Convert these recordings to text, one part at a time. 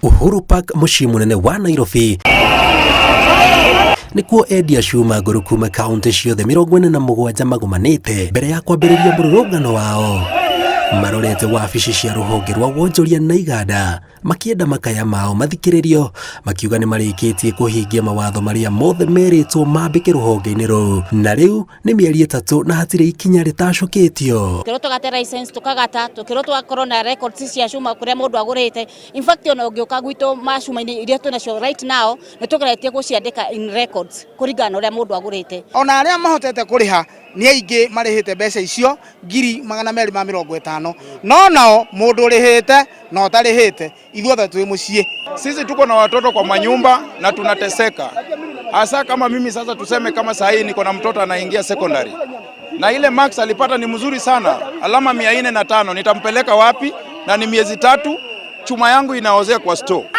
Uhuru Park muciĩ munene wa Nairobi nikuo endia cuma ngũrũ kuma kaunti ciothe 47 magumanĩte mbere ya kwambĩrĩria mũrũrũngano wao. Marorete wabici cia rũhonge rwa wonjoria na iganda makienda makaya mao mathikĩrĩrio, makiuga nĩ marĩkĩtie kũhingia mawatho marĩa mothe merĩtwo mambĩke rũhonge-inĩ rũu, na rĩu nĩ mĩeri 3 na hatirĩ ikinya rĩtacũkĩtio. Tukĩrwo tũgate license tukagata, tukĩrwo twakorwo na records cia cuma kũrĩa mũndũ agũrĩte. In fact ona ũngĩũka gwitũ macuma-inĩ iria twĩnacio right now nĩ tũgeretie gũciandĩka in records kũringana na ũrĩa mũndũ agũrĩte. Ona arĩa mahotete kũrĩha ni aingĩ marĩhĩte mbeca icio 250,000 no nao mũndũ ũrĩhĩte na ũtarĩhĩte ithuothe twĩ mũciĩ. Sisi tuko na watoto kwa manyumba na tunateseka, hasa kama mimi sasa tuseme kama saa hii niko na mtoto anaingia secondary na ile max alipata ni mzuri sana, alama 405, nitampeleka wapi? Na ni miezi 3 chuma yangu inaozea kwa store.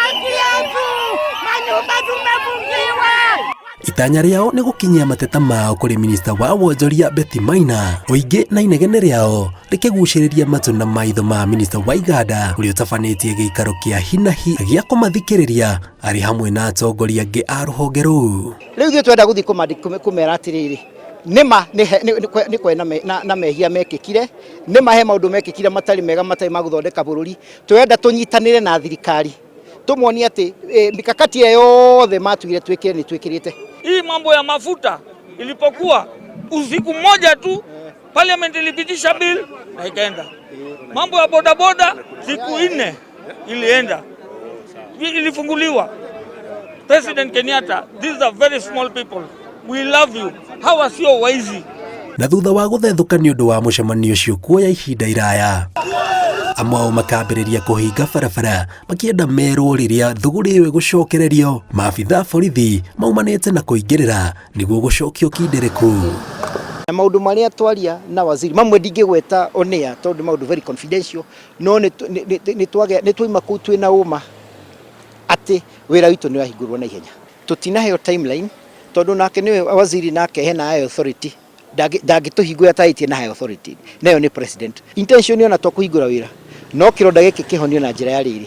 Itanya rĩao nĩ gũkinyia mateta mao kũrĩ minista wa wonjoria Betty Maina, ũingĩ na inegene rĩao rĩkĩgucĩrĩria matũ na maitho ma minista wa iganda ũrĩa ũtabanĩtie gĩikaro kĩa hinahi gĩa kũmathikĩrĩria arĩ hamwe na atongoria angĩ a rũhonge rũu. Rĩu ithuĩ twenda gũthiĩ kũmera atĩrĩrĩ, nĩma nĩ kwena na mehia mekĩkire, nĩma he maũndũ mekĩkire matarĩ mega matarĩ ma gũthondeka bũrũri. Twenda tũnyitanĩre na thirikari tumuonie ati mikakati yothe matuire twikire ni twikirite. Hii mambo ya mafuta ilipokuwa usiku mmoja tu parliament ilipitisha bill na ikaenda. Mambo ya bodaboda siku 4 ilienda, ilifunguliwa. President Kenyatta, these are very small people, we love you. Hawa sio waizi. Na thutha wa gũthethũka nĩ ũndũ wa mũcemanio ũcio kuoya ihinda iraya, amwe makambĩrĩria kũhinga barabara makĩenda merwo rĩrĩa thũgũrĩ ĩyo gũcokererio. Maabitha borithi maumanĩte na kũingĩrĩra nĩguo gũcokio kĩndereko. Maũndũ marĩa twaria na waziri mamwe ndingĩgweta onea tondũ maũndũ very confidential, no nĩ twoima kũu twĩna ũma atĩ wĩra witũ nĩ wahingũrwo na ihenya. Tũtinaheo timeline tondũ nake nĩwe waziri nake hena authority ndangĩtũhingũra ataitie na authority, nayo nĩ president. Intention yona twakũhingũra wĩra no kĩronda gĩkĩ kĩhonio na njĩra ya rĩrĩ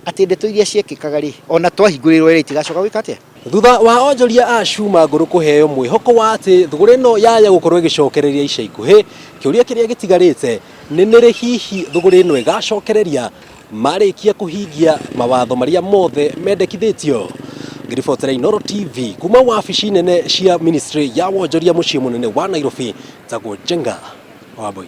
atĩ ndeto iria ciekĩkaga rĩ ona twahingũrĩrwo wĩra itigacoka gwĩka atĩa. Thutha wa onjoria a cuma ngũrũ kũheo mwĩhoko wa atĩ thũgũrĩ ĩno yaya gũkorwo ĩgĩcokereria ica ikuhĩ, kĩũria kĩrĩa gĩtigarĩte nĩ nĩrĩ hihi thũgũrĩ ĩno ĩgacokereria marĩkia kũhingia mawatho marĩa mothe mendekithĩtio. Ngĩribotera Inooro TV kuma wabici nene cia ministry ya wonjoria mũciĩ mũnene wa Nairobi, tagwo Jenga Wambui.